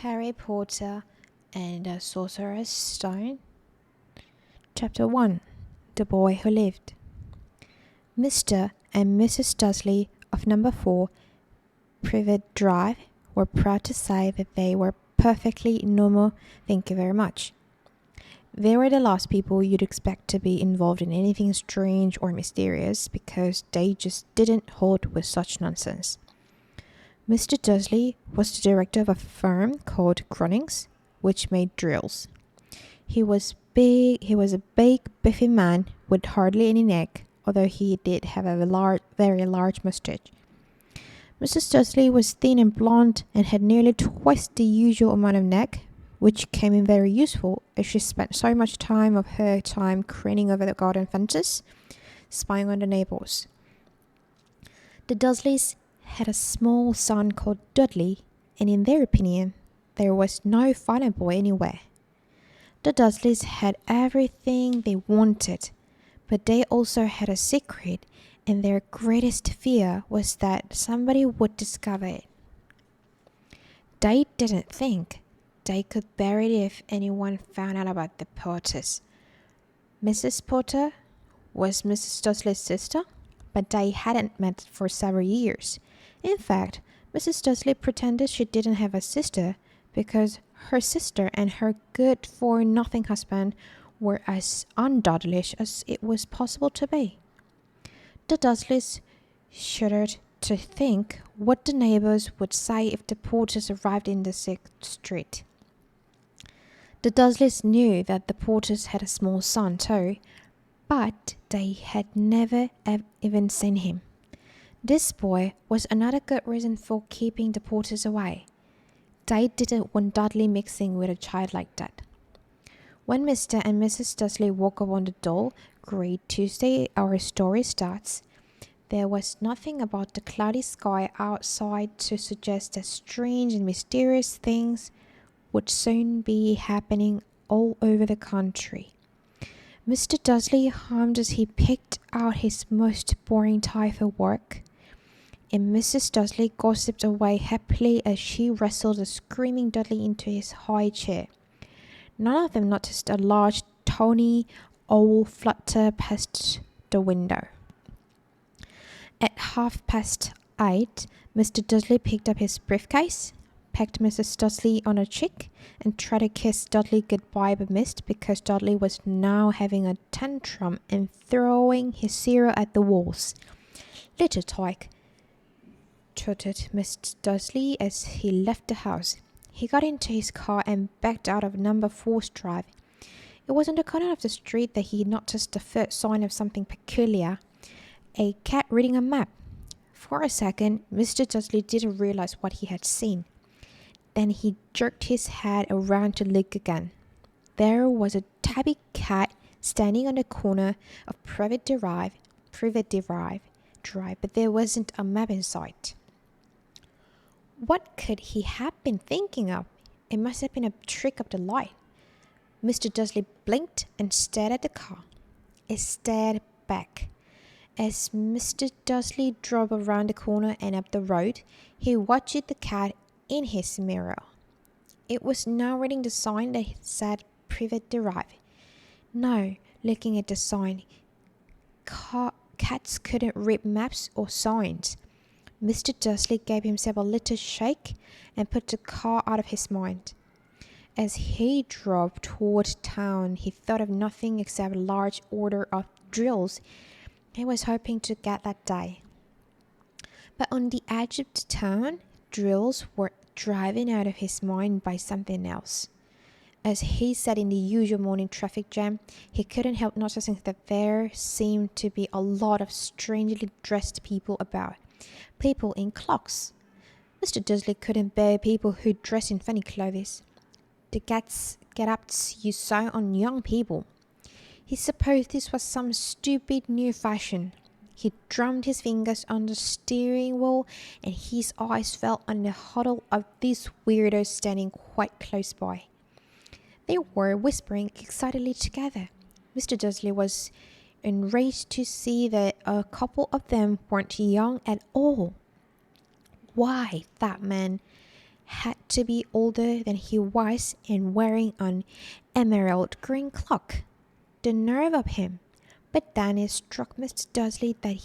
Harry Potter and the Sorcerer's Stone. Chapter 1. The Boy Who Lived. Mr. and Mrs. Dursley of number 4 Privet Drive were proud to say that they were perfectly normal, thank you very much. They were the last people you'd expect to be involved in anything strange or mysterious because they just didn't hold with such nonsense. Mr. Dursley was the director of a firm called Grunnings, which made drills. He was a big, beefy man with hardly any neck, although he did have a very large mustache. Mrs. Dursley was thin and blonde and had nearly twice the usual amount of neck, which came in very useful as she spent so much of her time craning over the garden fences, spying on the neighbors. The Dursleys had a small son called Dudley, and in their opinion, there was no finer boy anywhere. The Dursleys had everything they wanted, but they also had a secret, and their greatest fear was that somebody would discover it. They didn't think they could bear it if anyone found out about the Potters. Mrs. Potter was Mrs. Dursley's sister, but they hadn't met for several years. In fact, Mrs. Dursley pretended she didn't have a sister because her sister and her good-for-nothing husband were as undudlish as it was possible to be. The Dursleys shuddered to think what the neighbors would say if the Potters arrived in the street. The Dursleys knew that the Potters had a small son too, but they had never even seen him. This boy was another good reason for keeping the Potters away. They didn't want Dudley mixing with a child like that. When Mr. and Mrs. Dursley woke up on the dull, grey Tuesday our story starts, there was nothing about the cloudy sky outside to suggest that strange and mysterious things would soon be happening all over the country. Mr. Dursley hummed as he picked out his most boring type of work, and Mrs. Dursley gossiped away happily as she wrestled a screaming Dudley into his high chair. None of them noticed a large, tawny owl flutter past the window. At 8:30, Mr. Dursley picked up his briefcase, pecked Mrs. Dursley on the cheek, and tried to kiss Dudley goodbye but missed because Dudley was now having a tantrum and throwing his cereal at the walls. "Little tyke," trotted Mr. Dursley as he left the house. He got into his car and backed out of number 4's drive. It was on the corner of the street that he noticed the first sign of something peculiar, a cat reading a map. For a second, Mr. Dursley didn't realize what he had seen. Then he jerked his head around to look again. There was a tabby cat standing on the corner of Privet Drive, but there wasn't a map in sight. What could he have been thinking of? It must have been a trick of the light. Mr. Dursley blinked and stared at the car. It stared back. As Mr. Dursley drove around the corner and up the road, he watched the cat in his mirror. It was now reading the sign that said Privet Drive. No, looking at the sign, cats couldn't read maps or signs. Mr. Dursley gave himself a little shake and put the car out of his mind. As he drove toward town, he thought of nothing except a large order of drills he was hoping to get that day. But on the edge of the town, drills were driven out of his mind by something else. As he sat in the usual morning traffic jam, he couldn't help noticing that there seemed to be a lot of strangely dressed people about. People in cloaks. Mr. Dursley couldn't bear people who dressed in funny clothes. The get-ups you saw on young people. He supposed this was some stupid new fashion. He drummed his fingers on the steering wheel and his eyes fell on the huddle of these weirdos standing quite close by. They were whispering excitedly together. Mr. Dursley was enraged to see that a couple of them weren't young at all. Why, that man, had to be older than he was and wearing an emerald green clock. The nerve of him! But then it struck Mr. Dursley that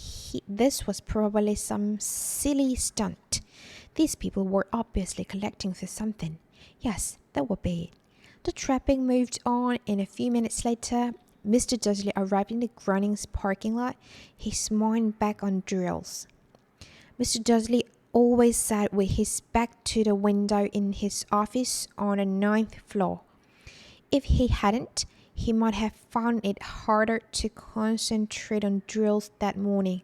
this was probably some silly stunt. These people were obviously collecting for something. Yes, that would be it. The trapping moved on, and a few minutes later, Mr. Dursley arrived in the Grunnings parking lot, his mind back on drills. Mr. Dursley always sat with his back to the window in his office on the 9th floor. If he hadn't, he might have found it harder to concentrate on drills that morning.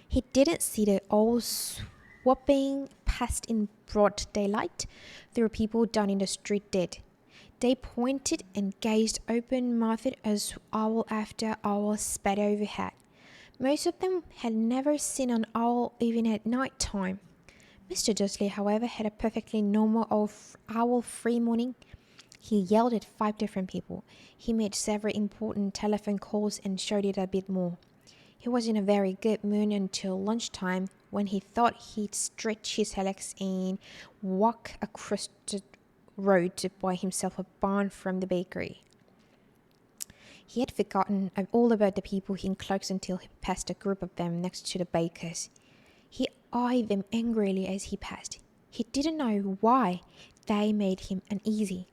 He didn't see the all swooping past in broad daylight. There were people down in the street did. They pointed and gazed open-mouthed as owl after owl sped overhead. Most of them had never seen an owl even at night time. Mr. Dursley, however, had a perfectly normal owl-free morning. He yelled at 5 different people. He made several important telephone calls and showed it a bit more. He was in a very good mood until lunchtime, when he thought he'd stretch his legs and walk across the road to buy himself a bun from the bakery. He had forgotten all about the people in cloaks until he passed a group of them next to the baker's. He eyed them angrily as he passed. He didn't know why they made him uneasy.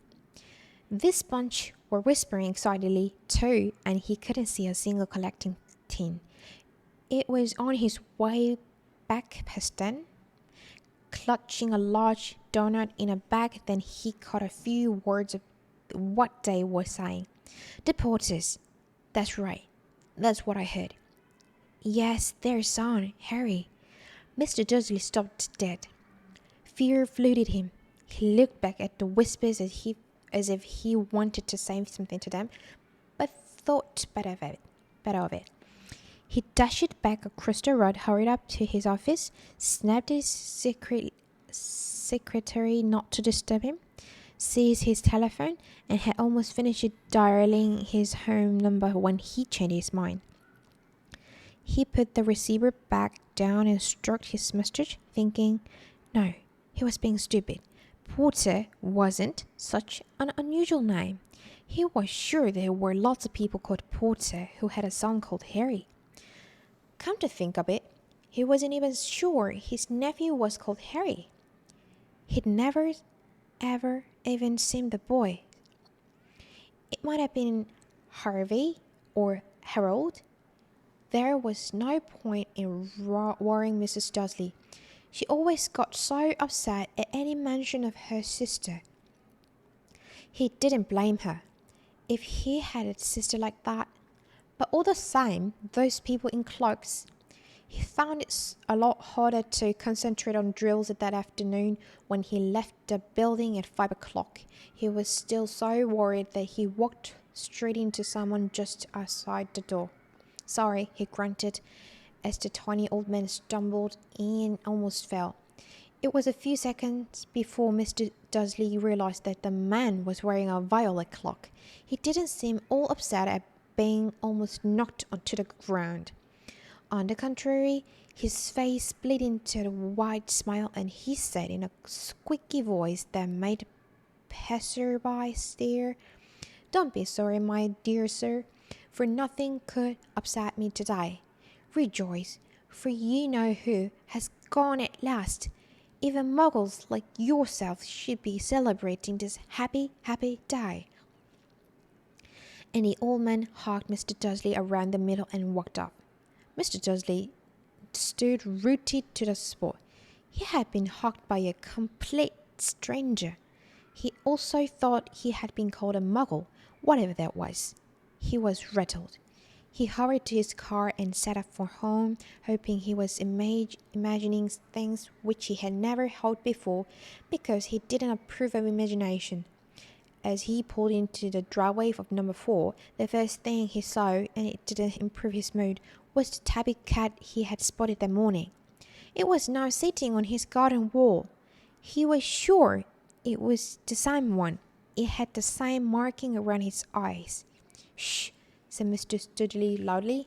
This bunch were whispering excitedly too, and he couldn't see a single collecting tin. It was on his way back past them, clutching a large donut in a bag, then he caught a few words of what they were saying. The Porters. That's right. That's what I heard. Yes, their son, Harry. Mr. Dursley stopped dead. Fear flooded him. He looked back at the whispers as if he wanted to say something to them, but thought better of it. He dashed back across the road, hurried up to his office, snapped his secretary not to disturb him, seized his telephone, and had almost finished dialing his home number when he changed his mind. He put the receiver back down and stroked his mustache, thinking, no, he was being stupid. Porter wasn't such an unusual name. He was sure there were lots of people called Porter who had a son called Harry. Come to think of it, he wasn't even sure his nephew was called Harry. He'd never, ever even seen the boy. It might have been Harvey or Harold. There was no point in worrying Mrs. Dursley. She always got so upset at any mention of her sister. He didn't blame her. If he had a sister like that, but all the same, those people in cloaks. He found it a lot harder to concentrate on drills that afternoon when he left the building at 5 o'clock. He was still so worried that he walked straight into someone just outside the door. Sorry, he grunted as the tiny old man stumbled and almost fell. It was a few seconds before Mr. Dursley realized that the man was wearing a violet clock. He didn't seem all upset at being almost knocked onto the ground. On the contrary, his face split into a wide smile, and he said in a squeaky voice that made passerby stare, "Don't be sorry, my dear sir, for nothing could upset me today. Rejoice, for you know who has gone at last. Even muggles like yourself should be celebrating this happy, happy day." And the old man hugged Mr. Dursley around the middle and walked off. Mr. Dursley stood rooted to the spot. He had been hugged by a complete stranger. He also thought he had been called a muggle, whatever that was. He was rattled. He hurried to his car and set off for home, hoping he was imagining things which he had never hoped before, because he didn't approve of imagination. As he pulled into the driveway of number 4, the first thing he saw, and it didn't improve his mood, was the tabby cat he had spotted that morning. It was now sitting on his garden wall. He was sure it was the same one. It had the same marking around his eyes. "Shh," said Mr. Dursley loudly.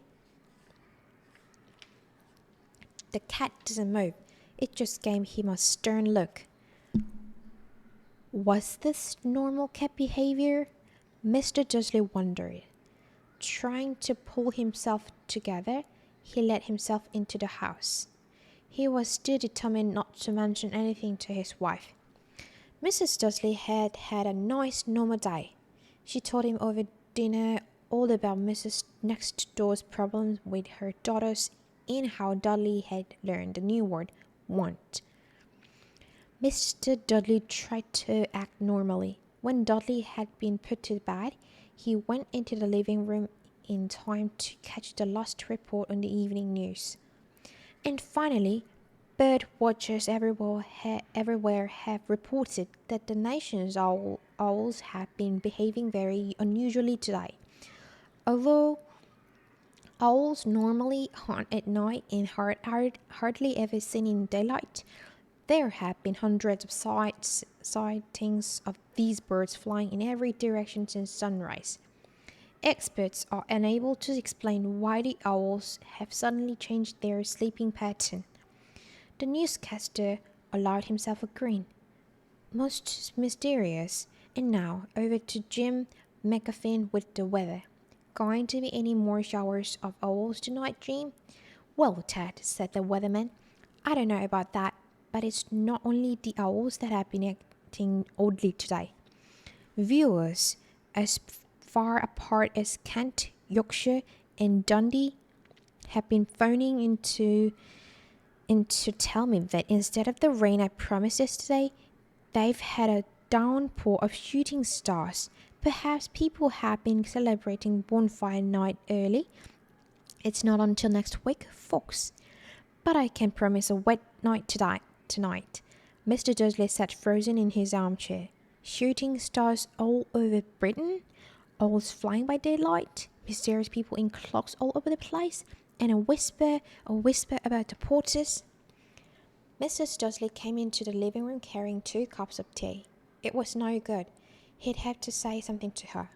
The cat didn't move. It just gave him a stern look. Was this normal cat behavior? Mr. Dursley wondered. Trying to pull himself together, he let himself into the house. He was still determined not to mention anything to his wife. Mrs. Dursley had had a nice normal day. She told him over dinner all about Mrs. Next Door's problems with her daughters and how Dudley had learned the new word, want. Mr. Dudley tried to act normally. When Dudley had been put to bed, he went into the living room in time to catch the last report on the evening news. And finally, bird watchers everywhere have reported that the nation's owls have been behaving very unusually today. Although owls normally hunt at night and hardly ever seen in daylight, there have been hundreds of sightings of these birds flying in every direction since sunrise. Experts are unable to explain why the owls have suddenly changed their sleeping pattern. The newscaster allowed himself a grin. Most mysterious. And now, over to Jim McGuffin with the weather. Going to be any more showers of owls tonight, Jim? Well, Ted, said the weatherman, I don't know about that, but it's not only the owls that have been acting oddly today. Viewers as far apart as Kent, Yorkshire, and Dundee have been phoning in to tell me that instead of the rain I promised yesterday, they've had a downpour of shooting stars. Perhaps people have been celebrating bonfire night early. It's not until next week, folks. But I can promise a wet night tonight. Mr. Dursley sat frozen in his armchair. Shooting stars all over Britain? Owls flying by daylight? Mysterious people in clocks all over the place? And a whisper about the porters? Mrs. Dursley came into the living room carrying 2 cups of tea. It was no good. He'd have to say something to her.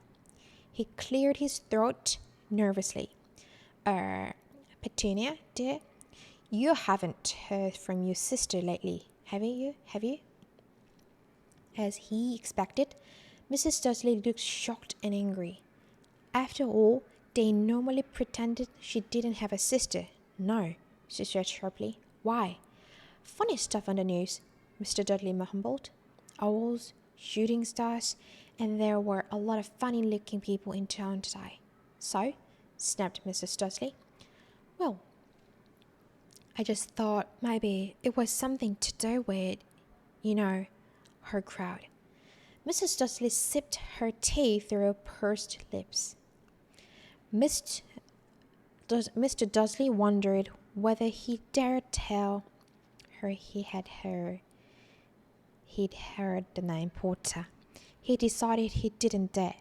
He cleared his throat nervously. Petunia, dear, you haven't heard from your sister lately, have you? As he expected, Mrs. Dursley looked shocked and angry. After all, they normally pretended she didn't have a sister. No, she said sharply. Why? Funny stuff on the news, Mr. Dudley mumbled. Owls, shooting stars, and there were a lot of funny-looking people in town today. So, snapped Mrs. Dudley. Well, I just thought maybe it was something to do with, her crowd. Mrs. Dudley sipped her tea through pursed lips. Mr. Dudley wondered whether he dared tell her he'd heard the name Porter. He decided he didn't dare.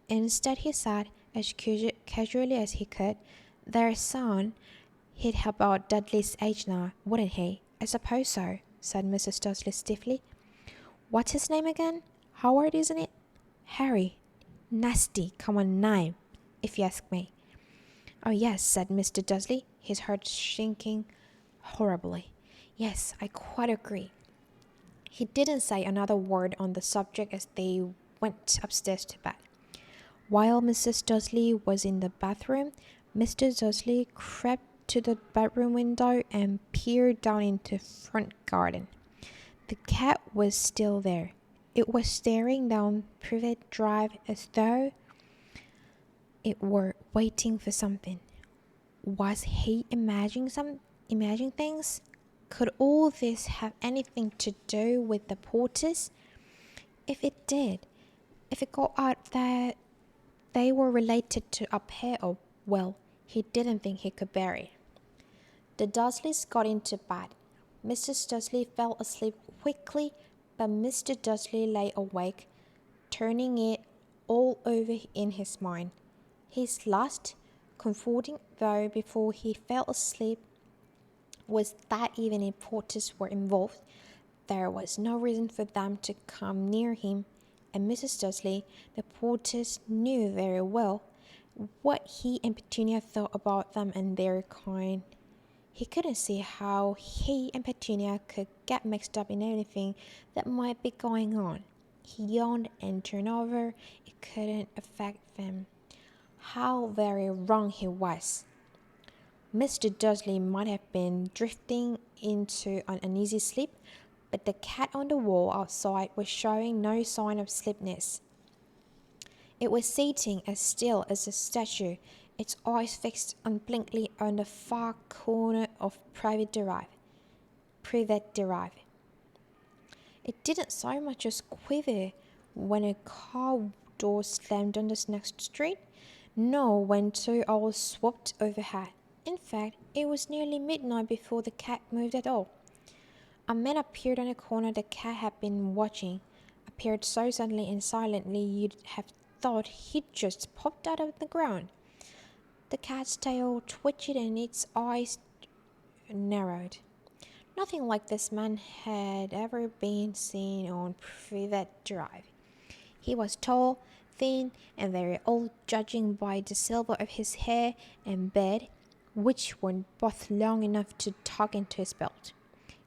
Instead, he said, as casually as he could, their son, he'd about Dudley's age now, wouldn't he? I suppose so, said Mrs. Dudley stiffly. What's his name again? Howard, isn't it? Harry. Nasty common name, if you ask me. Oh, yes, said Mr. Dudley, his heart sinking horribly. Yes, I quite agree. He didn't say another word on the subject as they went upstairs to bed. While Mrs. Dudley was in the bathroom, Mr. Dudley crept to the bedroom window and peered down into the front garden. The cat was still there. It was staring down Privet Drive as though it were waiting for something. Was he imagining things? Could all this have anything to do with the Porters? If it did, if it got out that they were related to up here, well, he didn't think he could bear it. The Dursleys got into bed. Mrs. Dursley fell asleep quickly, but Mr. Dursley lay awake, turning it all over in his mind. His last, comforting though before he fell asleep, was that even if Porters were involved, there was no reason for them to come near him, and Mrs. Dursley, the Porters, knew very well what he and Petunia thought about them and their kind. He couldn't see how he and Petunia could get mixed up in anything that might be going on. He yawned and turned over. It couldn't affect them. How very wrong he was. Mr. Dursley might have been drifting into an uneasy sleep, but the cat on the wall outside was showing no sign of sleepiness. It was sitting as still as a statue, its eyes fixed unblinkingly on the far corner of Private Drive. It didn't so much as quiver when a car door slammed on the next street, nor when two owls swooped overhead. In fact, it was nearly midnight before the cat moved at all. A man appeared on the corner the cat had been watching, appeared so suddenly and silently you'd have thought he'd just popped out of the ground. The cat's tail twitched and its eyes narrowed. Nothing like this man had ever been seen on Private Drive. He was tall, thin, and very old, judging by the silver of his hair and beard, which were both long enough to tuck into his belt.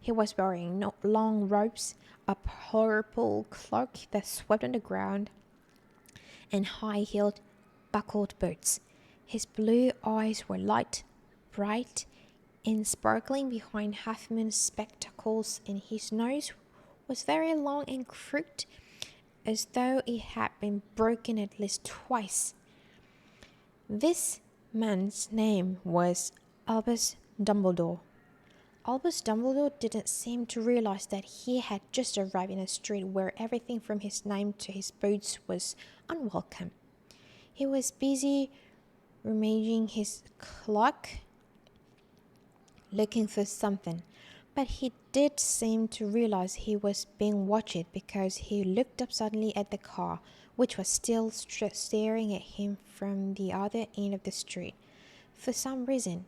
He was wearing long robes, a purple cloak that swept on the ground, and high-heeled, buckled boots. His blue eyes were light, bright, and sparkling behind half-moon spectacles, and his nose was very long and crooked, as though it had been broken at least twice. This man's name was Albus Dumbledore. Albus Dumbledore didn't seem to realize that he had just arrived in a street where everything from his name to his boots was unwelcome. He was busy rummaging his cloak, looking for something, but he did seem to realize he was being watched because he looked up suddenly at the car, which was still staring at him from the other end of the street. For some reason,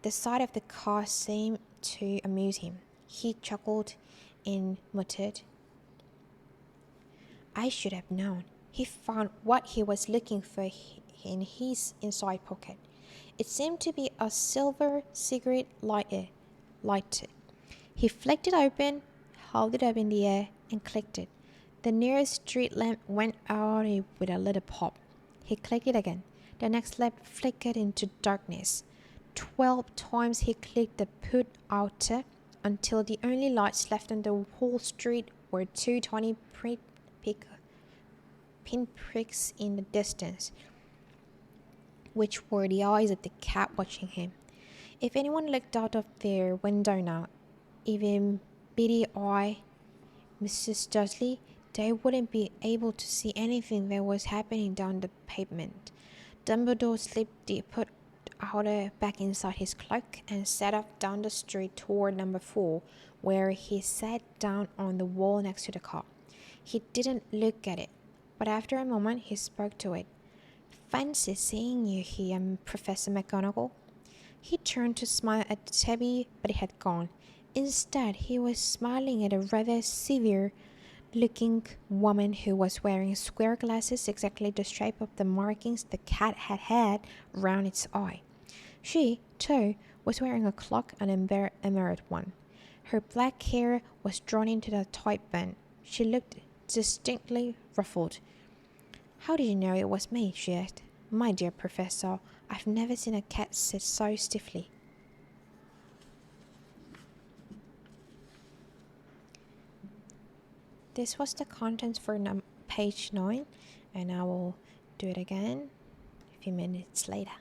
the sight of the car seemed to amuse him. He chuckled and muttered, "I should have known." He found what he was looking for in his inside pocket. It seemed to be a silver cigarette lighter. He flicked it open, held it up in the air, and clicked it. The nearest street lamp went out with a little pop. He clicked it again. The next lamp flickered into darkness. 12 times he clicked the put outer until the only lights left on the whole street were two tiny pinpricks in the distance, which were the eyes of the cat watching him. If anyone looked out of their window now, even beady-eyed Mrs. Dursley, they wouldn't be able to see anything that was happening down the pavement. Dumbledore slipped the put outer back inside his cloak and set off down the street toward number 4, where he sat down on the wall next to the car. He didn't look at it, but after a moment he spoke to it. "Fancy seeing you here, Professor McGonagall." He turned to smile at Tabby, but it had gone. Instead, he was smiling at a rather severe-looking woman who was wearing square glasses exactly the shape of the markings the cat had had round its eye. She, too, was wearing a cloak, an emerald one. Her black hair was drawn into a tight bun. She looked distinctly ruffled. "How did you know it was me?" she asked. "My dear Professor, I've never seen a cat sit so stiffly." This was the contents for page 9, and I will do it again a few minutes later.